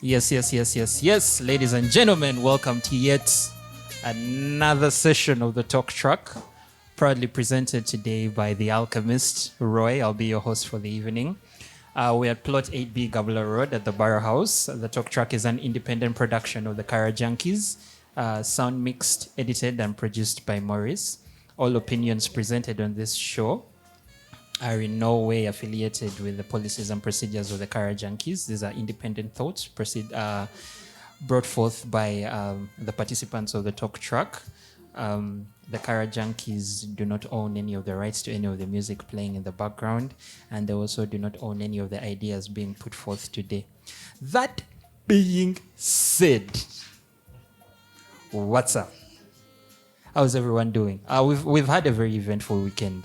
Yes, ladies and gentlemen, welcome to yet another session of the TalkTrack, proudly presented today by the Alchemist, Roy. I'll be your host for the evening. We're at Plot 8B Gabula Road at the Borough House. The TalkTrack is an independent production of the Kara Junkies, sound mixed, edited, and produced by Maurice. All opinions presented on this show are in no way affiliated with the policies and procedures of the Kara Junkies. These are independent thoughts brought forth by the participants of the talk track. The Kara Junkies do not own any of the rights to any of the music playing in the background, and they also do not own any of the ideas being put forth today. That being said, what's up? How's everyone doing? We've had a very eventful weekend.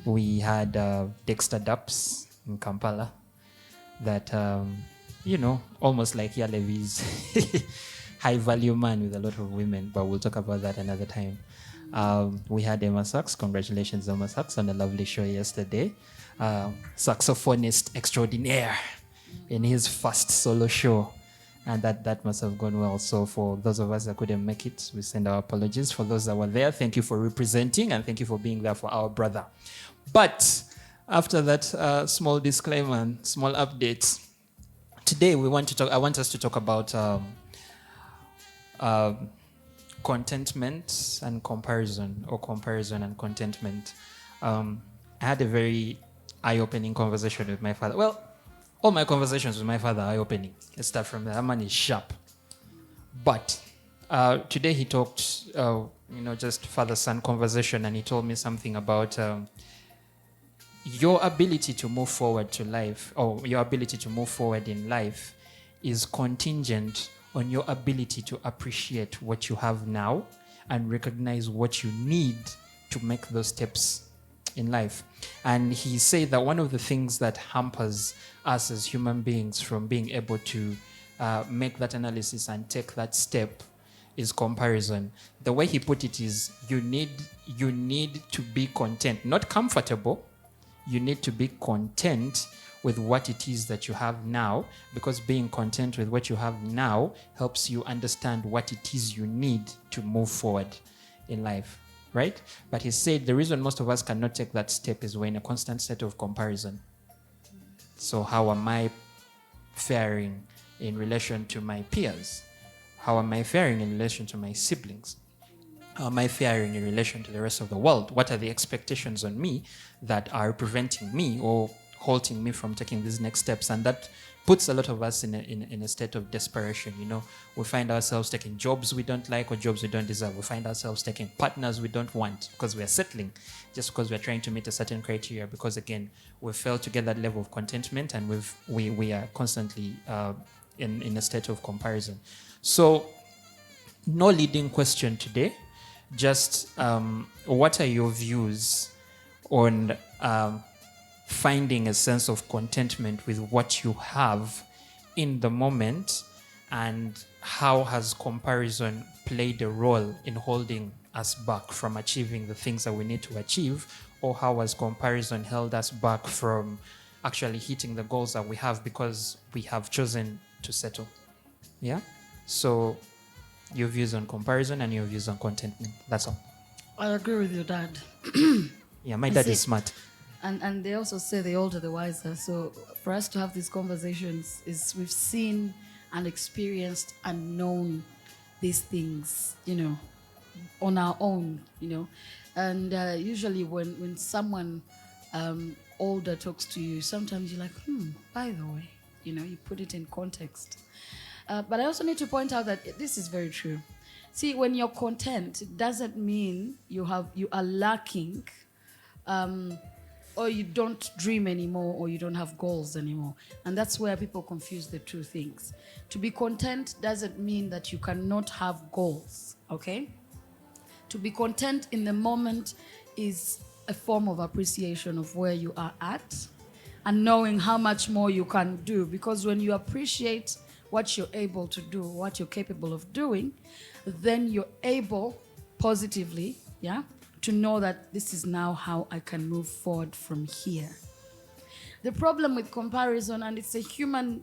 We had Dexter Daps in Kampala that, almost like Yalevi's high value man with a lot of women, but we'll talk about that another time. We had Emma Sachs. Congratulations, Emma Sachs, on a lovely show yesterday. Saxophonist extraordinaire in his first solo show. And that must have gone well. So for those of us that couldn't make it, we send our apologies. For those that were there, thank you for representing and thank you for being there for our brother. But after that small disclaimer and small updates, today I want us to talk about contentment and comparison, or comparison and contentment. I had a very eye-opening conversation with my father. Well, all my conversations with my father are eye-opening. Let's start from there. That man is sharp. But today he talked, just father-son conversation, and he told me something about your ability to move forward to life, or your ability to move forward in life, is contingent on your ability to appreciate what you have now and recognize what you need to make those steps in life. And he said that one of the things that hampers us as human beings from being able to make that analysis and take that step is comparison. The way he put it is you need to be content, not comfortable. You need to be content with what it is that you have now, because being content with what you have now helps you understand what it is you need to move forward in life. Right? But he said the reason most of us cannot take that step is we're in a constant state of comparison. So how am I faring in relation to my peers? How am I faring in relation to my siblings? How am I faring in relation to the rest of the world? What are the expectations on me that are preventing me or halting me from taking these next steps? And that puts a lot of us in a state of desperation. We find ourselves taking jobs we don't like or jobs we don't deserve. We find ourselves taking partners we don't want because we are settling just because we're trying to meet a certain criteria, because again, we failed to get that level of contentment, and we are constantly in a state of comparison. So no leading question today, just what are your views on finding a sense of contentment with what you have in the moment, and how has comparison played a role in holding us back from achieving the things that we need to achieve, or how has comparison held us back from actually hitting the goals that we have because we have chosen to settle? Yeah? So your views on comparison and your views on contentment. That's all. I agree with your dad. Yeah, my dad is smart. And they also say the older the wiser. So for us to have these conversations is we've seen and experienced and known these things, on our own, And usually when someone older talks to you, sometimes you're like, by the way, you put it in context. But I also need to point out that this is very true. See, when you're content, it doesn't mean you are lacking, or you don't dream anymore, or you don't have goals anymore. And that's where people confuse the two things. To be content doesn't mean that you cannot have goals, okay? To be content in the moment is a form of appreciation of where you are at and knowing how much more you can do. Because when you appreciate what you're able to do, what you're capable of doing, then you're able positively, to know that this is now how I can move forward from here. the problem with comparison, and it's human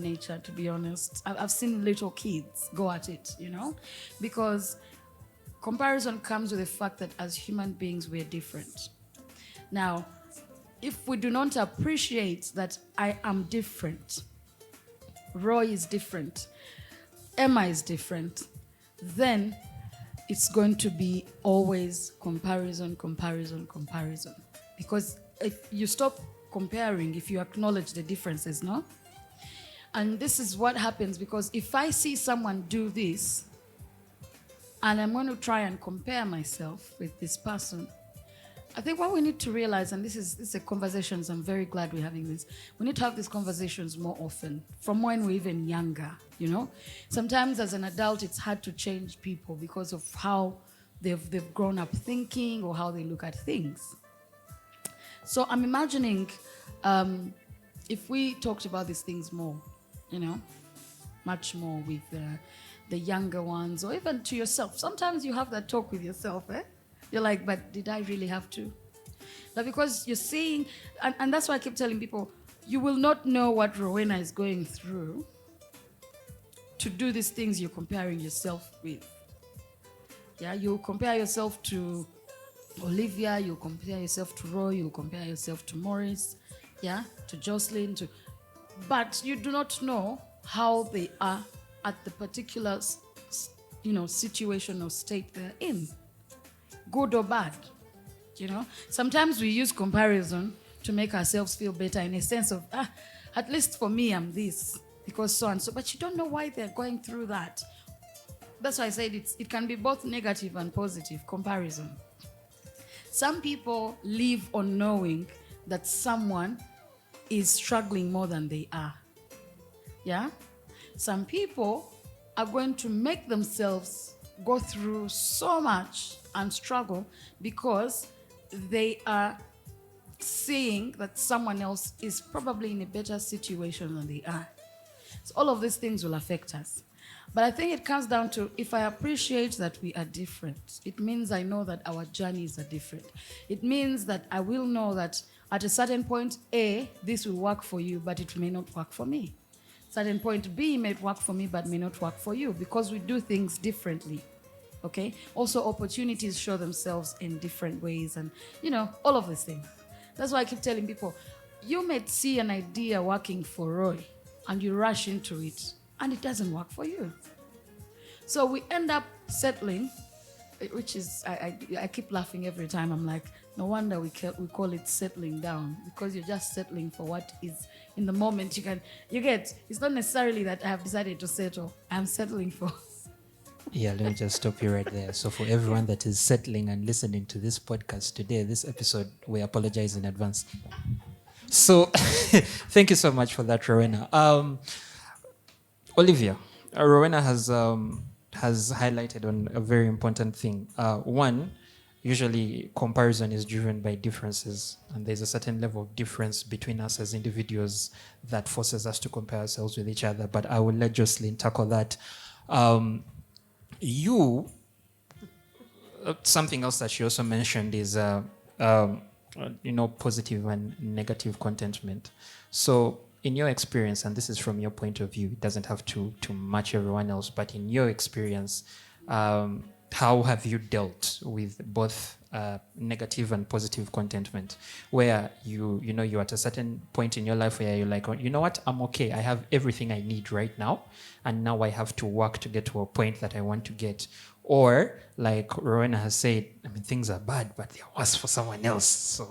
nature, to be honest. I've seen little kids go at it, because comparison comes with the fact that as human beings we're different. Now, if we do not appreciate that I am different, Roy is different, Emma is different, then it's going to be always comparison. Because if you stop comparing, if you acknowledge the differences, no? And this is what happens, because if I see someone do this, and I'm going to try and compare myself with this person, I think what we need to realize, and this is a conversation, so I'm very glad we're having this. We need to have these conversations more often, from when we're even younger, Sometimes as an adult, it's hard to change people because of how they've grown up thinking or how they look at things. So I'm imagining if we talked about these things more, much more with the younger ones, or even to yourself. Sometimes you have that talk with yourself, You're like, but did I really have to? Now, because you're seeing, and that's why I keep telling people, you will not know what Rowena is going through to do these things you're comparing yourself with. Yeah, you'll compare yourself to Olivia, you'll compare yourself to Roy, you'll compare yourself to Morris, to Jocelyn, but you do not know how they are at the particular, situation or state they're in, good or bad. Sometimes we use comparison to make ourselves feel better, in a sense of, at least for me, I'm this, because so and so, but you don't know why they're going through that. That's why I said it can be both negative and positive comparison. Some people live on knowing that someone is struggling more than they are. Yeah? Some people are going to make themselves go through so much and struggle because they are seeing that someone else is probably in a better situation than they are. So all of these things will affect us. But I think it comes down to, if I appreciate that we are different, it means I know that our journeys are different. It means that I will know that at a certain point, A, this will work for you, but it may not work for me. Certain point B may work for me, but may not work for you, because we do things differently. Okay? Also, opportunities show themselves in different ways, and, all of these things. That's why I keep telling people, you may see an idea working for Roy, and you rush into it, and it doesn't work for you. So we end up settling, which is, I keep laughing every time. I'm like, no wonder we call it settling down, because you're just settling for what is in the moment. You get, it's not necessarily that I have decided to settle. I'm settling for. Yeah, let me just stop you right there. So for everyone that is settling and listening to this podcast today, this episode, we apologize in advance. So thank you so much for that, Rowena. Olivia, Rowena has highlighted on a very important thing. One, usually comparison is driven by differences, and there's a certain level of difference between us as individuals that forces us to compare ourselves with each other. But I will let Jocelyn tackle that. Something else that she also mentioned is, positive and negative contentment. So in your experience, and this is from your point of view, it doesn't have to match everyone else, but in your experience, how have you dealt with both negative and positive contentment, where you're at a certain point in your life where you're like, you know what, I'm okay, I have everything I need right now, and now I have to work to get to a point that I want to get? Or like Rowena has said, things are bad, but they're worse for someone else.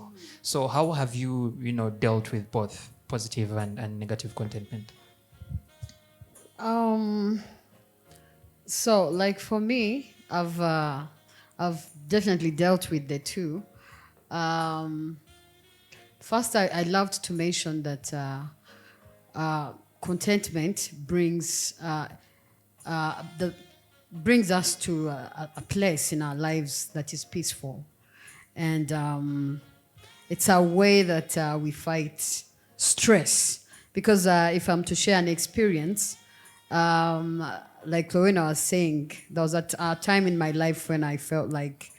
So how have you dealt with both positive and negative contentment? So, like for me, I've definitely dealt with the two. First, I loved to mention that contentment brings us to a place in our lives that is peaceful, and it's a way that we fight stress. Because if I'm to share an experience, like Rowena was saying, there was a time in my life when I felt like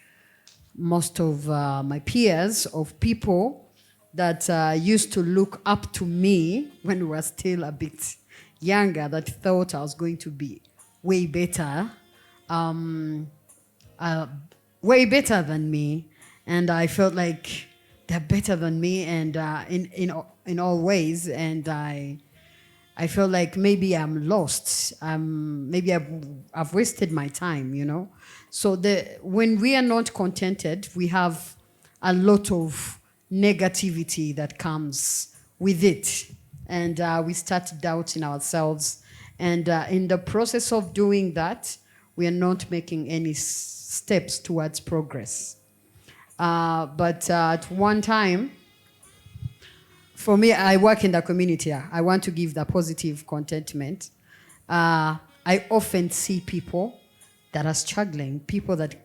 most of my peers, of people, that used to look up to me when we were still a bit younger, that thought I was going to be way better, um, uh, way better than me, and I felt like they're better than me, and in all ways, and I felt like maybe I'm lost. Maybe I've wasted my time, you know. So when we are not contented, we have a lot of negativity that comes with it, and we start doubting ourselves. And in the process of doing that, we are not making any steps towards progress. But at one time, for me, I work in the community. I want to give the positive contentment. I often see people that are struggling, people that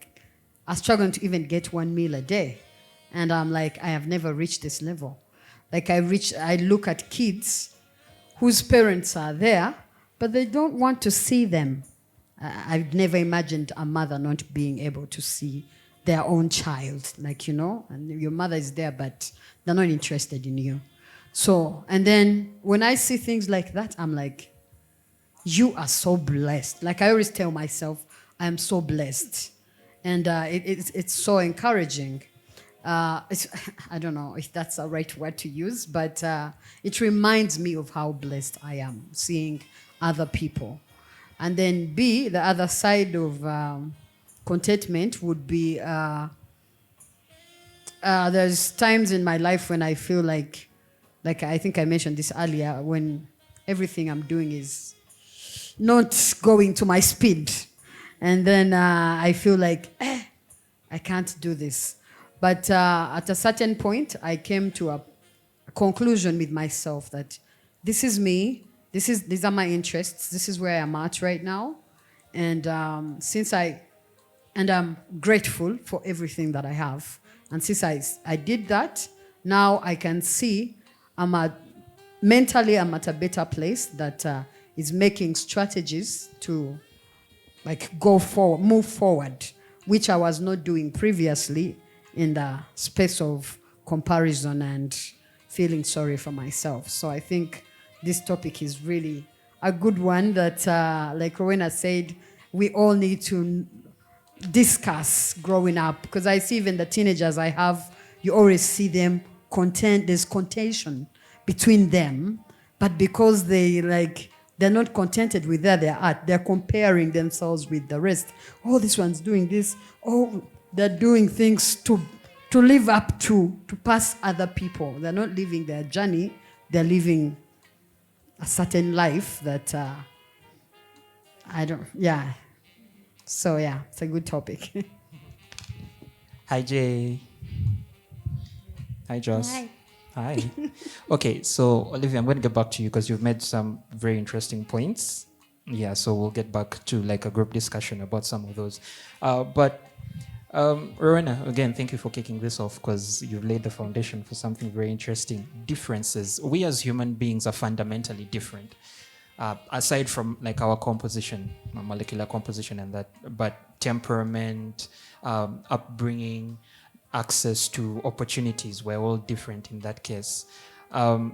are struggling to even get one meal a day. And I'm like, I have never reached this level. Like I look at kids whose parents are there, but they don't want to see them. I've never imagined a mother not being able to see their own child, like, you know, and your mother is there, but they're not interested in you. So, and then when I see things like that, I'm like, you are so blessed. Like I always tell myself, I am so blessed. And it's so encouraging. I don't know if that's the right word to use, but it reminds me of how blessed I am seeing other people. And then B, the other side of contentment would be there's times in my life when I feel like I think I mentioned this earlier, when everything I'm doing is not going to my speed. And then I feel like, I can't do this. But at a certain point, I came to a conclusion with myself that this is me, these are my interests, this is where I'm at right now. And and I'm grateful for everything that I have. And since I did that, now I can see mentally I'm at a better place that is making strategies to like move forward, which I was not doing previously in the space of comparison and feeling sorry for myself. So I think this topic is really a good one that, like Rowena said, we all need to discuss growing up, because I see even the teenagers I have, you always see them there's contention between them, but because they're not contented with where they're at, they're comparing themselves with the rest. Oh, this one's doing this. Oh, they're doing things to live up to pass other people. They're not living their journey. They're living a certain life that yeah. So yeah, it's a good topic. Hi, Jay. Hi, Joss. Hi. Hi. Okay, so Olivia, I'm going to get back to you because you've made some very interesting points. Yeah, so we'll get back to like a group discussion about some of those. But Rowena, again, thank you for kicking this off because you've laid the foundation for something very interesting. Differences. We as human beings are fundamentally different. Aside from like our composition, molecular composition and that, but temperament, upbringing, access to opportunities, we're all different in that case.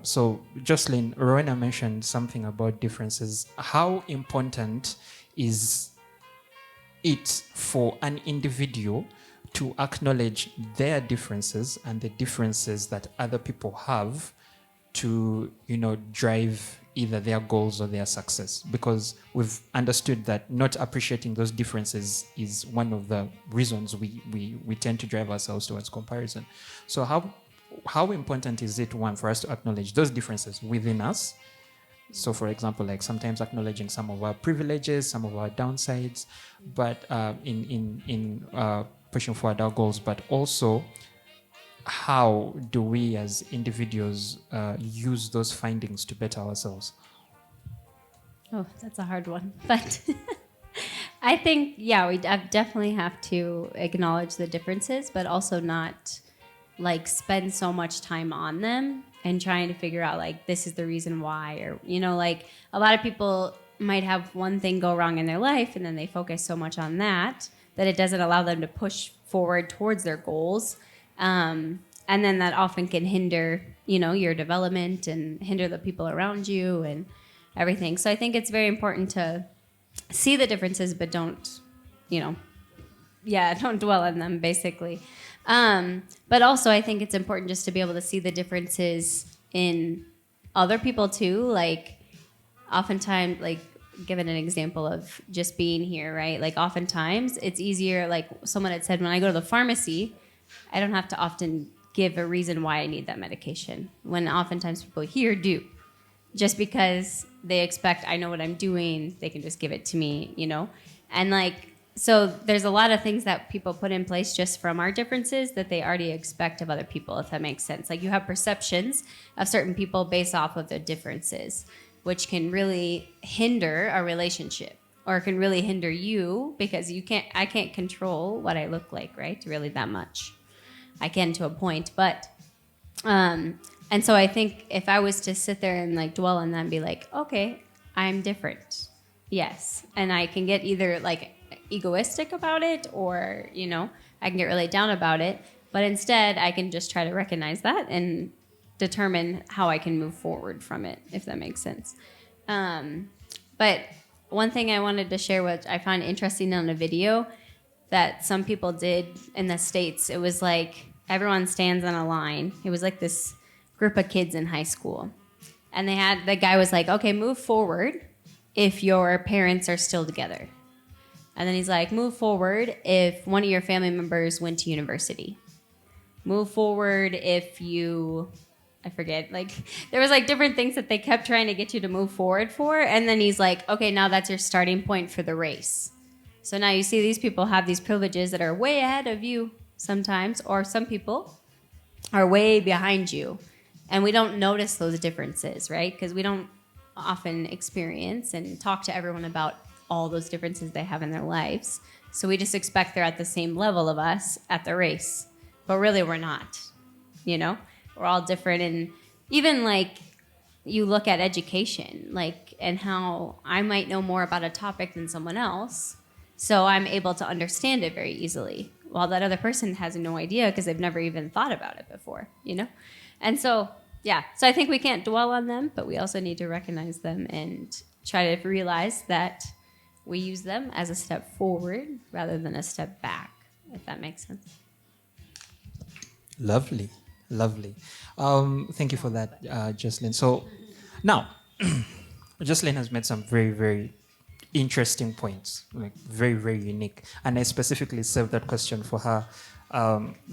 So Jocelyn, Rowena mentioned something about differences. How important is it for an individual to acknowledge their differences and the differences that other people have to, drive either their goals or their success? Because we've understood that not appreciating those differences is one of the reasons we tend to drive ourselves towards comparison. So how important is it, one, for us to acknowledge those differences within us? So for example, like sometimes acknowledging some of our privileges, some of our downsides, but in pushing forward our goals, but also how do we as individuals use those findings to better ourselves? Oh, that's a hard one. But I think, yeah, we definitely have to acknowledge the differences, but also not like spend so much time on them and trying to figure out like, this is the reason why, or, like a lot of people might have one thing go wrong in their life and then they focus so much on that it doesn't allow them to push forward towards their goals. and then that often can hinder, your development and hinder the people around you and everything. So I think it's very important to see the differences, but don't, don't dwell on them, basically. But also, I think it's important just to be able to see the differences in other people too. Like, oftentimes, like, given an example of just being here, right? Like, oftentimes it's easier. Like someone had said, when I go to the pharmacy, I don't have to often give a reason why I need that medication. When oftentimes people here do, just because they expect I know what I'm doing, they can just give it to me, And like, so there's a lot of things that people put in place just from our differences that they already expect of other people, if that makes sense. Like, you have perceptions of certain people based off of their differences, which can really hinder a relationship, or can really hinder you, because I can't control what I look like, right? Really that much. I can to a point, but and so I think if I was to sit there and like dwell on that and be like, okay, I'm different, yes, and I can get either like egoistic about it, or I can get really down about it, but instead I can just try to recognize that and determine how I can move forward from it, if that makes sense. But one thing I wanted to share, which I found interesting on a video that some people did in the States, it was like everyone stands on a line. It was like this group of kids in high school, and the guy was like, okay, move forward if your parents are still together. And then he's like, move forward if one of your family members went to university. Move forward if I forget, like, there was like different things that they kept trying to get you to move forward for. And then he's like, okay, now that's your starting point for the race. So now you see these people have these privileges that are way ahead of you sometimes, or some people are way behind you. And we don't notice those differences, right? Because we don't often experience and talk to everyone about all those differences they have in their lives. So we just expect they're at the same level of us at the race. But really we're not, We're all different. And even like you look at education, like, and how I might know more about a topic than someone else. So I'm able to understand it very easily, while that other person has no idea because they've never even thought about it before, And so, so I think we can't dwell on them, but we also need to recognize them and try to realize that we use them as a step forward rather than a step back, if that makes sense. Lovely. Thank you for that, Jocelyn. So now, Jocelyn has made some very, very interesting points, like very, very unique. And I specifically saved that question for her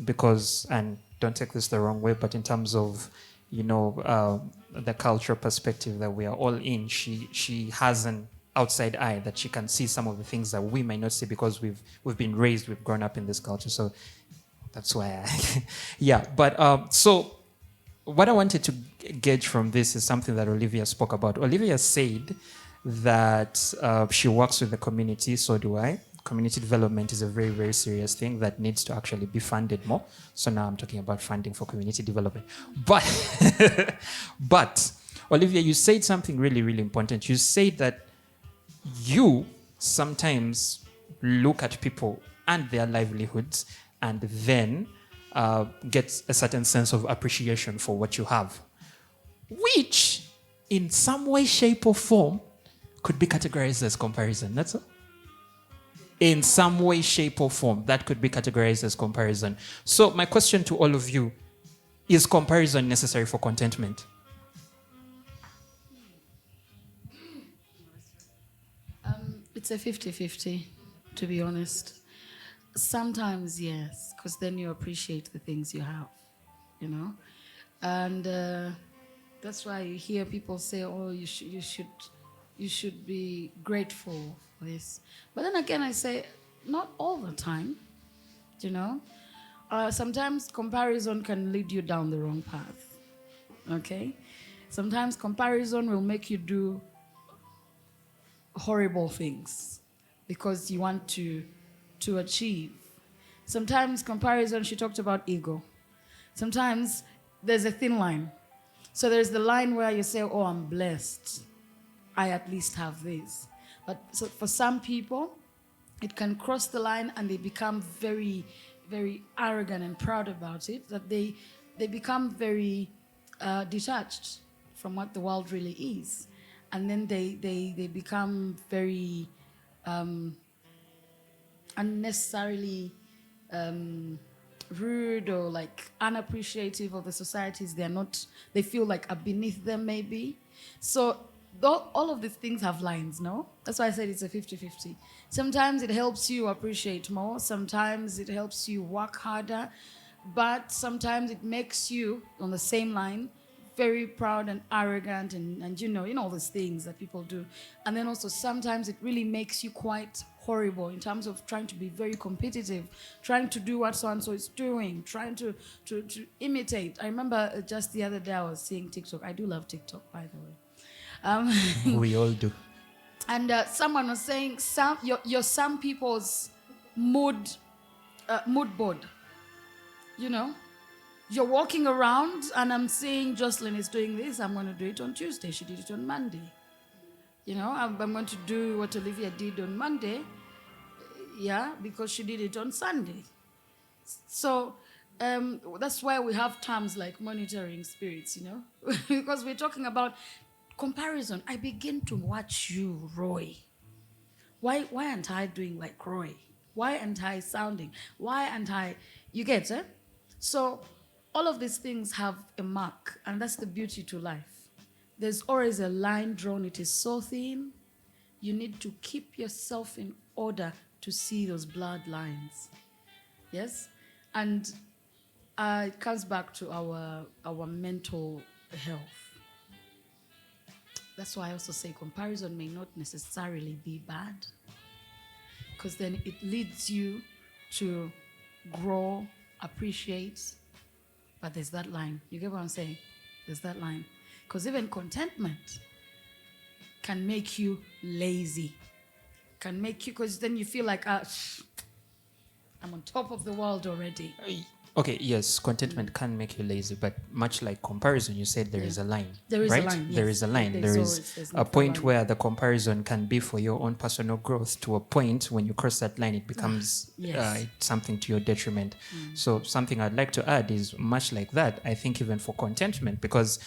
because, and don't take this the wrong way, but in terms of, the cultural perspective that we are all in, she has an outside eye that she can see some of the things that we may not see because we've been raised, we've grown up in this culture. So that's why but so what I wanted to gauge from this is something that Olivia spoke about. Olivia said that she works with the community, so do I. Community development is a very, very serious thing that needs to actually be funded more. So now I'm talking about funding for community development. But Olivia, you said something really, really important. You said that you sometimes look at people and their livelihoods and then get a certain sense of appreciation for what you have, which in some way, shape, or form could be categorized as comparison. That's all. In some way, shape, or form, that could be categorized as comparison. So my question to all of you, is comparison necessary for contentment? It's a 50-50, to be honest. Sometimes, yes, because then you appreciate the things you have, And that's why you hear people say, oh, you should be grateful for this. But then again, I say, not all the time, Sometimes comparison can lead you down the wrong path, okay? Sometimes comparison will make you do horrible things because you want to achieve. Sometimes comparison, she talked about ego. Sometimes there's a thin line. So there's the line where you say, oh, I'm blessed. I at least have this. But so for some people, it can cross the line and they become very, very arrogant and proud about it, that they they become very detached from what the world really is. And then they become very unnecessarily rude or like unappreciative of the societies they feel like are beneath them maybe. So all of these things have lines, no? That's why I said it's a 50-50. Sometimes it helps you appreciate more, sometimes it helps you work harder, but sometimes it makes you on the same line very proud and arrogant and you know all these things that people do. And then also sometimes it really makes you quite horrible in terms of trying to be very competitive, trying to do what so-and-so is doing, trying to imitate. I remember just the other day I was seeing TikTok. I do love TikTok, by the way. We all do. And someone was saying you're some people's mood board, you know. You're walking around and I'm seeing Jocelyn is doing this. I'm going to do it on Tuesday. She did it on Monday. You know, I'm going to do what Olivia did on Monday. Yeah, because she did it on Sunday. So that's why we have terms like monitoring spirits, you know, because we're talking about comparison. I begin to watch you, Roy. Why aren't I doing like Roy? Why aren't I sounding? Why aren't I? You get it? So all of these things have a mark, and that's the beauty to life. There's always a line drawn. It is so thin. You need to keep yourself in order to see those blurred lines. Yes? And it comes back to our mental health. That's why I also say comparison may not necessarily be bad, because then it leads you to grow, appreciate. But there's that line. You get what I'm saying? There's that line. Because even contentment can make you lazy. Can make you, because then you feel like, I'm on top of the world already. Okay, yes, contentment can make you lazy, but much like comparison, you said there is a line. There is right? a line, yes. There is a line. There is a point where the comparison can be for your own personal growth, to a point when you cross that line, it becomes something to your detriment. So something I'd like to add is much like that, I think even for contentment, because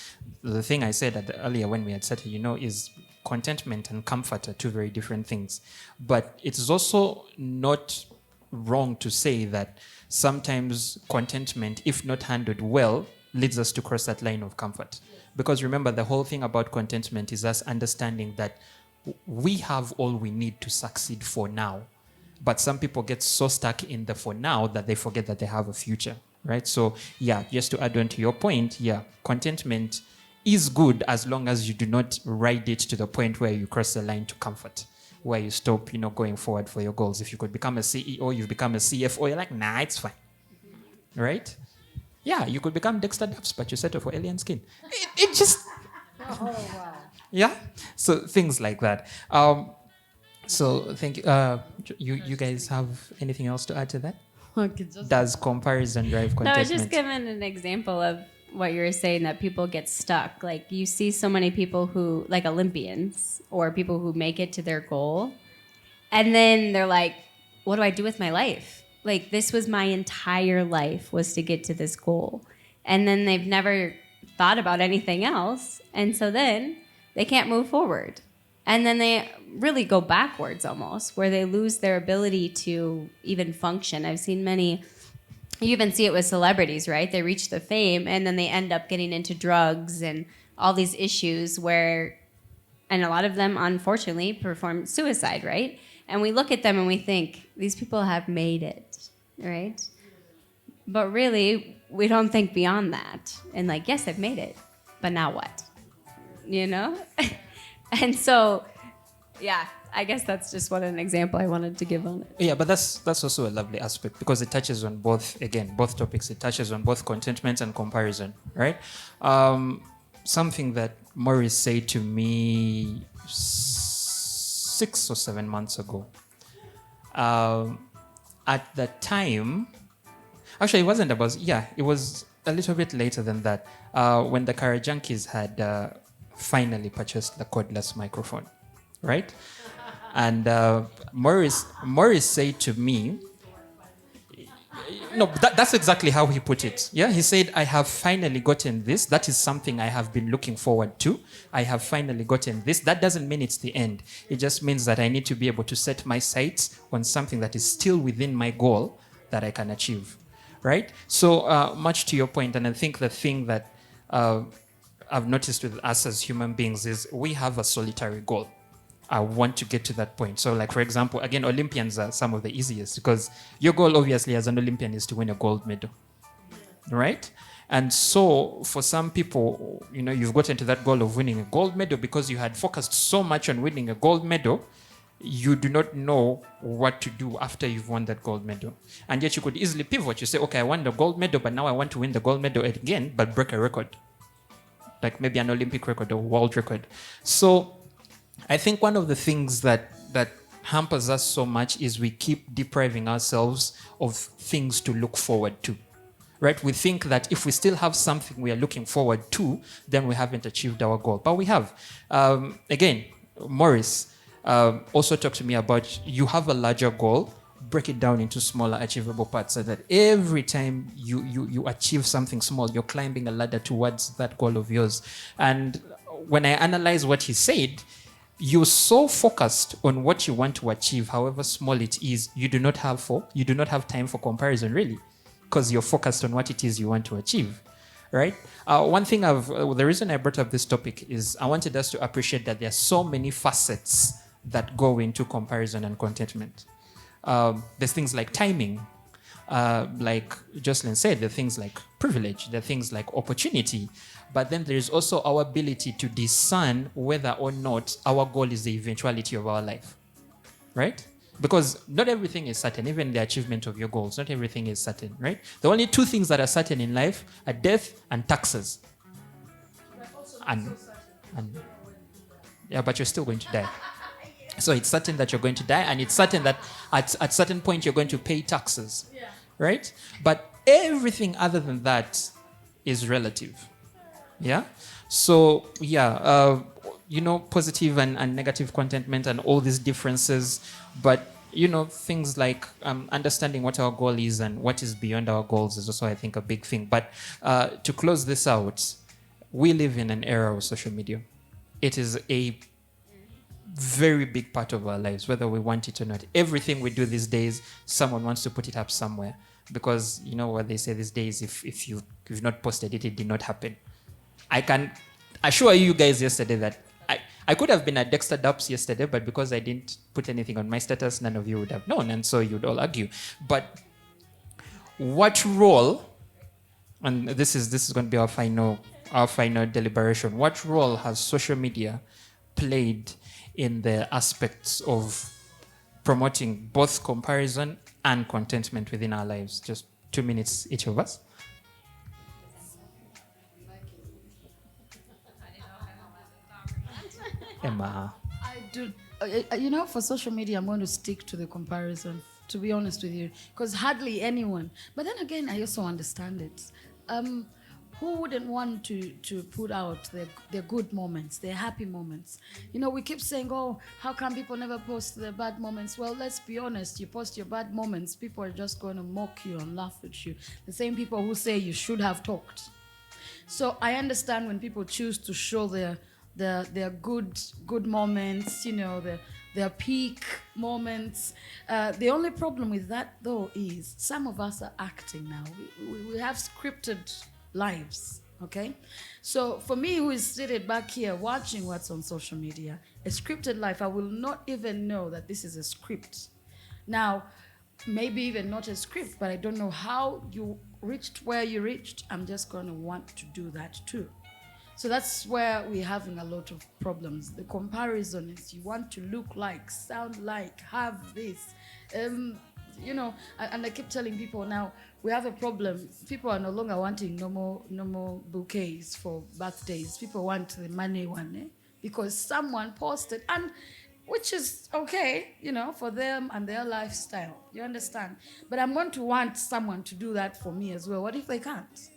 the thing I said earlier when we had started, is contentment and comfort are two very different things. But it's also not wrong to say that sometimes contentment, if not handled well, leads us to cross that line of comfort. Because remember, the whole thing about contentment is us understanding that we have all we need to succeed for now. But some people get so stuck in the for now that they forget that they have a future, right? So yeah, just to add on to your point, contentment is good as long as you do not ride it to the point where you cross the line to comfort, where you stop, going forward for your goals. If you could become a CEO, you've become a CFO, you're like, nah, it's fine. Right? Yeah, you could become Dexter Dubs, but you settle for alien skin. It just... Oh, wow. Yeah? So things like that. So thank you. You guys have anything else to add to that? Okay, Does comparison drive contentment? No, I was just giving an example of what you were saying, that people get stuck. Like, you see so many people who, like Olympians or people who make it to their goal, and then they're like, what do I do with my life? Like, this was my entire life, was to get to this goal. And then they've never thought about anything else. And so then they can't move forward. And then they really go backwards almost, where they lose their ability to even function. I've seen many... You even see it with celebrities, right? They reach the fame and then they end up getting into drugs and all these issues and a lot of them, unfortunately, perform suicide, right? And we look at them and we think, these people have made it, right? But really, we don't think beyond that. And like, yes, they've made it, but now what? And so, yeah, I guess that's just an example I wanted to give on it. Yeah, but that's also a lovely aspect, because it touches on both topics. It touches on both contentment and comparison, right? Something that Maurice said to me 6 or 7 months ago. At the time, actually, it wasn't about, it was a little bit later than that, when the Kara Junkies had finally purchased the cordless microphone, right? And Maurice said to me, No, that's exactly how he put it. Yeah, he said, I have finally gotten this. That is something I have been looking forward to. I have finally gotten this. That doesn't mean it's the end. It just means that I need to be able to set my sights on something that is still within my goal that I can achieve. Right? So, much to your point, and I think the thing that I've noticed with us as human beings is we have a solitary goal. I want to get to that point. So, like, for example, again, Olympians are some of the easiest because your goal, obviously, as an Olympian is to win a gold medal, right? And so, for some people, you've gotten to that goal of winning a gold medal because you had focused so much on winning a gold medal, you do not know what to do after you've won that gold medal. And yet, you could easily pivot. You say, okay, I won the gold medal, but now I want to win the gold medal again, but break a record, like maybe an Olympic record or world record. So, I think one of the things that hampers us so much is we keep depriving ourselves of things to look forward to. Right? We think that if we still have something we are looking forward to, then we haven't achieved our goal. But we have. Again, Morris also talked to me about you have a larger goal, break it down into smaller achievable parts so that every time you achieve something small, you're climbing a ladder towards that goal of yours. And when I analyze what he said, you're so focused on what you want to achieve, however small it is, you do not have time for comparison, really, because you're focused on what it is you want to achieve, right? One thing the reason I brought up this topic is I wanted us to appreciate that there are so many facets that go into comparison and contentment. There's things like timing, like Jocelyn said, there are things like privilege, there are things like opportunity, but then there is also our ability to discern whether or not our goal is the eventuality of our life, right? Because not everything is certain, even the achievement of your goals, not everything is certain, right? The only two things that are certain in life are death and taxes. And yeah, but you're still going to die. So it's certain that you're going to die, and it's certain that at certain point you're going to pay taxes, right? But everything other than that is relative. Yeah. So positive and negative contentment and all these differences, but things like understanding what our goal is and what is beyond our goals is also, I think, a big thing. But to close this out, we live in an era of social media. It is a very big part of our lives, whether we want it or not. Everything we do these days, someone wants to put it up somewhere, because you know what they say these days: if you've not posted it, it did not happen. I can assure you guys yesterday that I could have been at Dexter Dubs yesterday, but because I didn't put anything on my status, none of you would have known, and so you'd all argue. But what role, and this is going to be our final deliberation, what role has social media played in the aspects of promoting both comparison and contentment within our lives? Just 2 minutes each of us. Emma. I do. For social media, I'm going to stick to the comparison, to be honest with you, because hardly anyone. But then again, I also understand it. Who wouldn't want to put out their good moments, their happy moments? We keep saying, oh, how come people never post their bad moments? Well, let's be honest. You post your bad moments, people are just going to mock you and laugh at you. The same people who say you should have talked. So I understand when people choose to show their good moments, their peak moments. The only problem with that, though, is some of us are acting now. We have scripted lives, okay? So for me, who is seated back here watching what's on social media, a scripted life, I will not even know that this is a script. Now, maybe even not a script, but I don't know how you reached where you reached. I'm just going to want to do that too. So that's where we're having a lot of problems. The comparison is you want to look like, sound like, have this. And I keep telling people now, we have a problem. People are no longer wanting no more bouquets for birthdays. People want the money one, because someone posted, and which is okay, for them and their lifestyle. You understand? But I'm going to want someone to do that for me as well. What if they can't?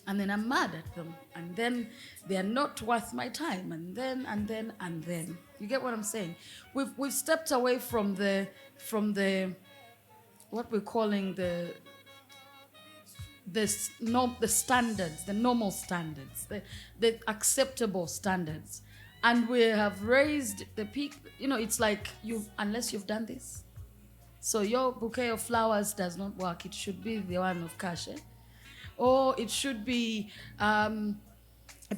And then I'm mad at them, and then they're not worth my time, and then. You get what I'm saying? We've stepped away from the what we're calling the standards, the normal standards, the acceptable standards. And we have raised the peak, it's like unless you've done this. So your bouquet of flowers does not work. It should be the one of cash, or it should be a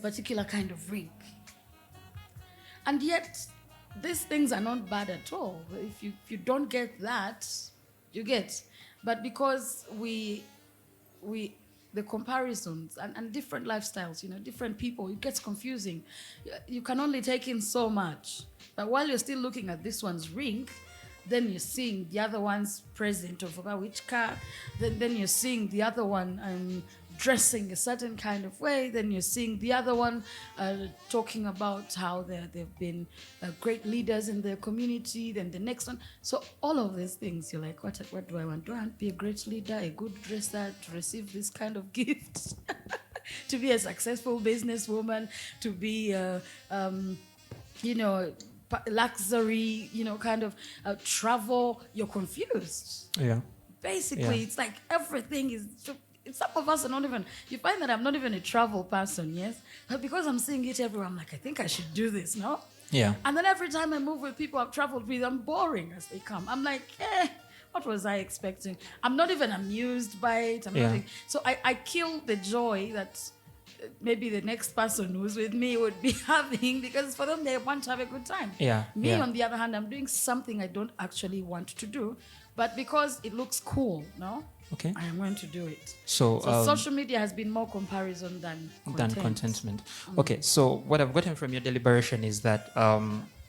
particular kind of ring. And yet, these things are not bad at all. If you don't get that, you get. But because the comparisons and different lifestyles, different people, it gets confusing. You can only take in so much. But while you're still looking at this one's ring, then you're seeing the other one's present of which car. Then you're seeing the other one dressing a certain kind of way. Then you're seeing the other one talking about how they've been great leaders in their community. Then the next one. So all of these things, you're like, what do I want? Do I want to be a great leader, a good dresser, to receive this kind of gift? To be a successful businesswoman, to be, luxury, kind of travel. You're confused. Yeah. Basically, it's like everything is... Some of us are not even... You find that I'm not even a travel person, yes? But because I'm seeing it everywhere, I'm like, I think I should do this, no? Yeah. And then every time I move with people I've traveled with, I'm boring as they come. I'm like, what was I expecting? I'm not even amused by it. So I kill the joy that maybe the next person who's with me would be having, because for them, they want to have a good time. Yeah. Me, on the other hand, I'm doing something I don't actually want to do, but because it looks cool, no? Okay. I am going to do it. So social media has been more comparison than contentment. Okay, so what I've gotten from your deliberation is that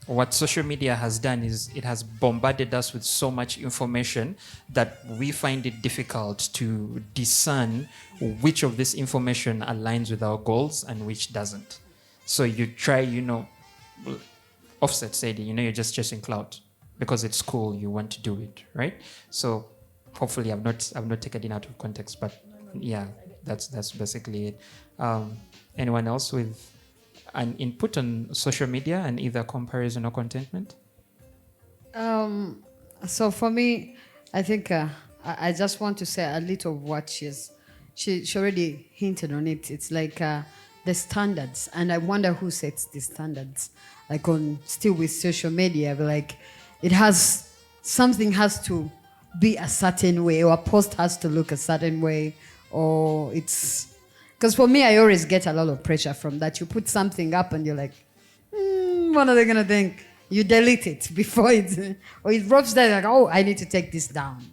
what social media has done is it has bombarded us with so much information that we find it difficult to discern which of this information aligns with our goals and which doesn't. So you try, Offset said, you're just chasing clout because it's cool, you want to do it, right? So hopefully I've not taken it out of context, but yeah, that's basically it. Anyone else with an input on social media and either comparison or contentment? So for me, I think I just want to say a little of what she already hinted on it. It's like the standards, and I wonder who sets the standards. Like still with social media, but like something has to be a certain way, or a post has to look a certain way, or it's... Because for me, I always get a lot of pressure from that. You put something up and you're like, what are they going to think? You delete it before or it drops there, like, oh, I need to take this down,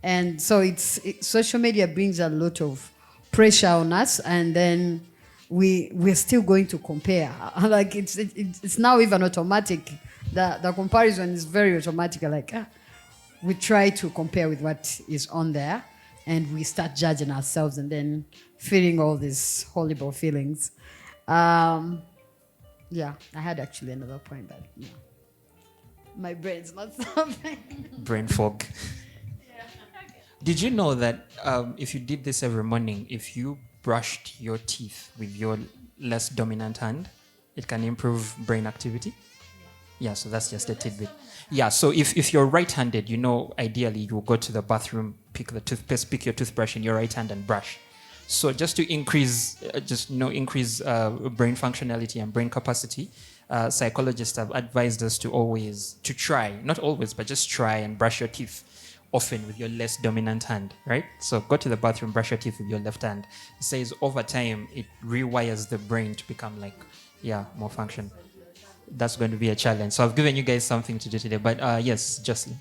And so social media brings a lot of pressure on us, and then we're still going to compare. Like it's now even automatic. The comparison is very automatic. Like we try to compare with what is on there, and we start judging ourselves, and then feeling all these horrible feelings. Yeah, I had actually another point, but my brain's not stopping. Brain fog. Did you know that if you did this every morning, if you brushed your teeth with your less dominant hand, it can improve brain activity? Yeah, so that's just a tidbit. Yeah, so if you're right-handed, ideally you will go to the bathroom, pick the toothpaste, pick your toothbrush in your right hand and brush. So just to increase brain functionality and brain capacity, psychologists have advised us to try, not always, but just try and brush your teeth often with your less dominant hand, right? So go to the bathroom, brush your teeth with your left hand. It says over time, it rewires the brain to become more function. That's going to be a challenge. So I've given you guys something to do today, but yes, Jocelyn.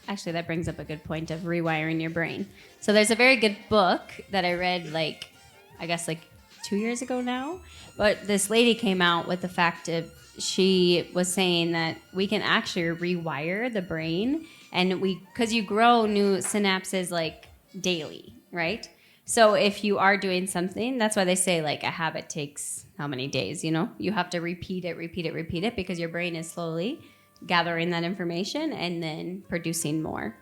Actually, that brings up a good point of rewiring your brain. So there's a very good book that I read, 2 years ago now. But this lady came out with the fact of, she was saying that we can actually rewire the brain, and because you grow new synapses daily, right? So if you are doing something, that's why they say a habit takes how many days, You have to repeat it because your brain is slowly gathering that information and then producing more.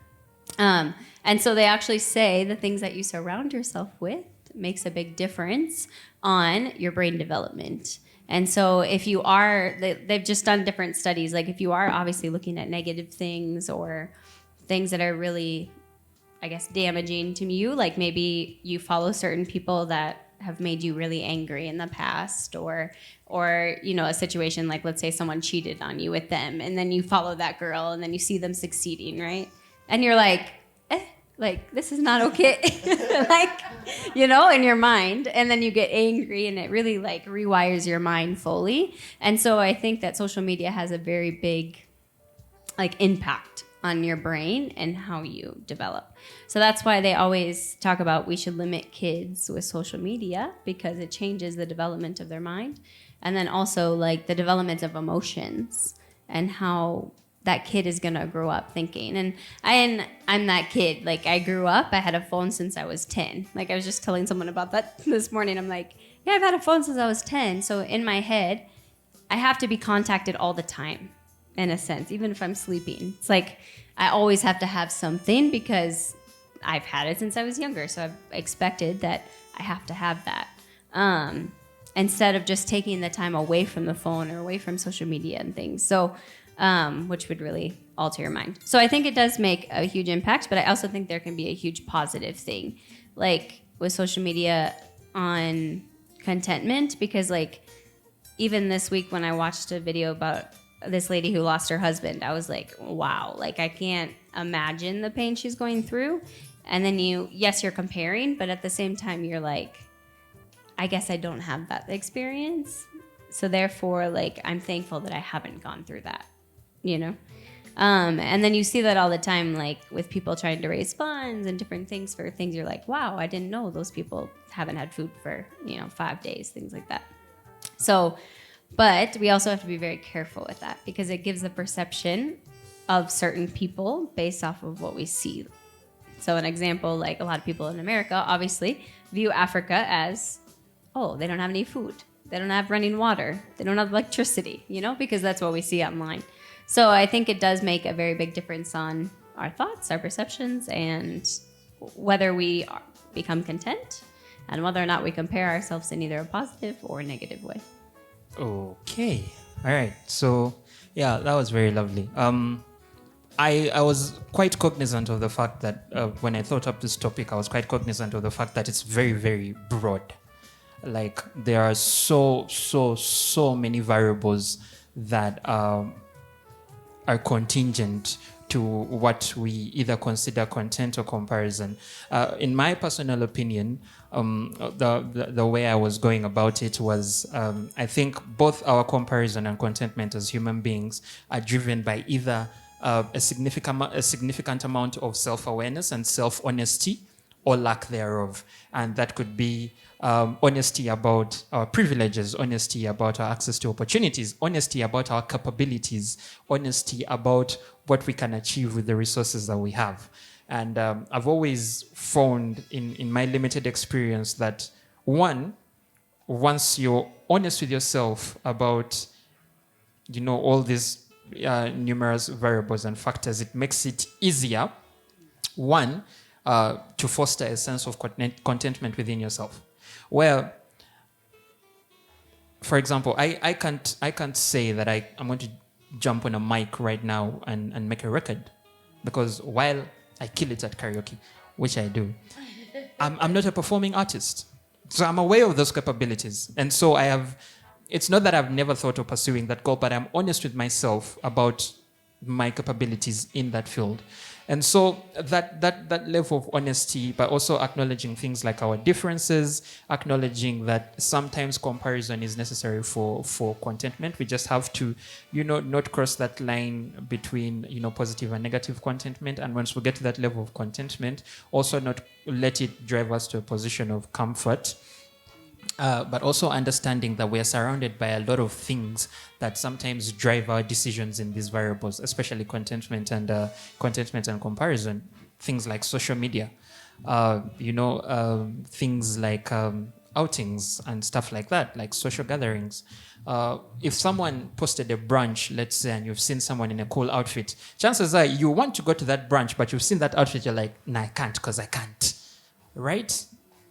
And so they actually say the things that you surround yourself with makes a big difference on your brain development. And so if you are, they've just done different studies, if you are obviously looking at negative things or things that are really, I guess, damaging to you. Like maybe you follow certain people that have made you really angry in the past, or you know, a situation like, let's say someone cheated on you with them, and then you follow that girl and then you see them succeeding, right? And you're like, like, this is not okay. Like, you know, in your mind. And then you get angry, and it really like rewires your mind fully. And so I think that social media has a very big like impact on your brain and how you develop. So that's why they always talk about we should limit kids with social media, because it changes the development of their mind. And then also like the development of emotions and how that kid is gonna grow up thinking. And I'm that kid. Like I grew up, I had a phone since I was 10. Like I was just telling someone about that this morning. I'm like, yeah, I've had a phone since I was 10. So in my head, I have to be contacted all the time, in a sense, even if I'm sleeping. It's like I always have to have something because I've had it since I was younger. So I've expected that I have to have that. Instead of just taking the time away from the phone or away from social media and things. So which would really alter your mind. So I think it does make a huge impact, but I also think there can be a huge positive thing, like with social media on contentment, because like even this week when I watched a video about this lady who lost her husband, I was like, wow, like I can't imagine the pain she's going through. And then you're comparing, but at the same time you're like, I guess I don't have that experience. So therefore, like, I'm thankful that I haven't gone through that, you know? And then you see that all the time, like with people trying to raise funds and different things for things. You're like, wow, I didn't know those people haven't had food for, 5 days, things like that. So, but we also have to be very careful with that, because it gives the perception of certain people based off of what we see. So an example, like a lot of people in America obviously view Africa as, oh, they don't have any food. They don't have running water. They don't have electricity, because that's what we see online. So I think it does make a very big difference on our thoughts, our perceptions, and whether we become content and whether or not we compare ourselves in either a positive or a negative way. Okay. All right. So, yeah, that was very lovely. I was quite cognizant of the fact that when I thought up this topic, I was quite cognizant of the fact that it's very, very broad. Like there are so many variables that are contingent to what we either consider content or comparison. In my personal opinion, the way I was going about it was, I think both our comparison and contentment as human beings are driven by either a significant amount of self-awareness and self-honesty, or lack thereof. And that could be honesty about our privileges, honesty about our access to opportunities, honesty about our capabilities, honesty about what we can achieve with the resources that we have. And I've always found in my limited experience that once you're honest with yourself about, all these numerous variables and factors, it makes it easier, to foster a sense of contentment within yourself. Well, for example, I can't say that I'm going to jump on a mic right now and make a record, because while I kill it at karaoke, which I do, I'm not a performing artist. So I'm aware of those capabilities. And so it's not that I've never thought of pursuing that goal, but I'm honest with myself about my capabilities in that field. And so that level of honesty, but also acknowledging things like our differences, acknowledging that sometimes comparison is necessary for contentment. We just have to, not cross that line between, positive and negative contentment. And once we get to that level of contentment, also not let it drive us to a position of comfort. But also understanding that we are surrounded by a lot of things that sometimes drive our decisions in these variables, especially contentment and comparison. Things like social media, things like outings and stuff like that, like social gatherings. If someone posted a brunch, let's say, and you've seen someone in a cool outfit, chances are you want to go to that brunch, but you've seen that outfit, you're like, nah, I can't because I can't, right?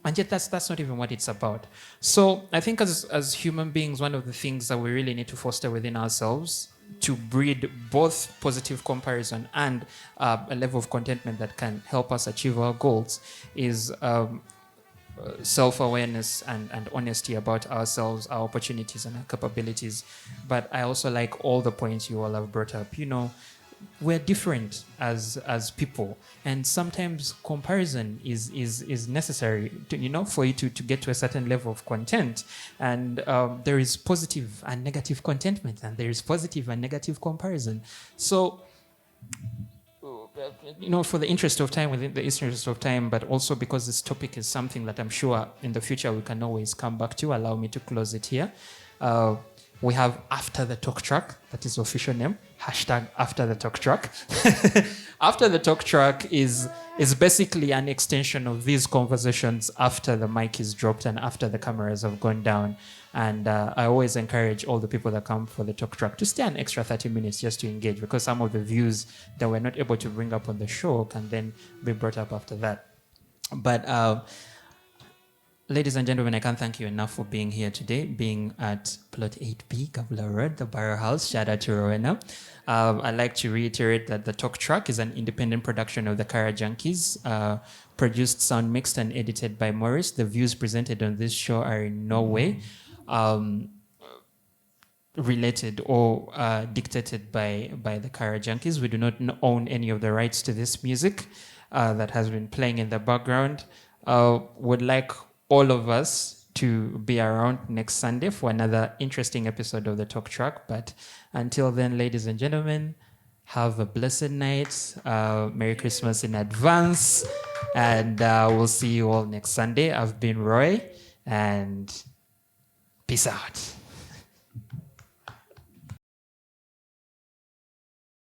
And yet that's not even what it's about. So I think as human beings, one of the things that we really need to foster within ourselves to breed both positive comparison and a level of contentment that can help us achieve our goals is self-awareness and honesty about ourselves, our opportunities and our capabilities. But I also like all the points you all have brought up. You know, we're different as people, and sometimes comparison is necessary to, you know, for you to get to a certain level of content. And there is positive and negative contentment, and there is positive and negative comparison. So, you know, for the interest of time, within the interest of time, but also because this topic is something that I'm sure in the future we can always come back to, allow me to close it here. We have After the Talk Track, that is the official name, hashtag After the Talk Track. After the Talk Track is basically an extension of these conversations after the mic is dropped and after the cameras have gone down. And I always encourage all the people that come for the Talk Track to stay an extra 30 minutes just to engage, because some of the views that we're not able to bring up on the show can then be brought up after that. But ladies and gentlemen, I can't thank you enough for being here today, being at Plot 8B, Gavula Road, the Barrow House. Shout out to Rowena. I'd like to reiterate that the Talk Track is an independent production of the Kara Junkies, produced, sound mixed, and edited by Morris. The views presented on this show are in no way related or dictated by the Kara Junkies. We do not own any of the rights to this music that has been playing in the background. Would like all of us to be around next Sunday for another interesting episode of the Talk Track. But until then, ladies and gentlemen, have a blessed night. Merry Christmas in advance. And we'll see you all next Sunday. I've been Roy, and peace out.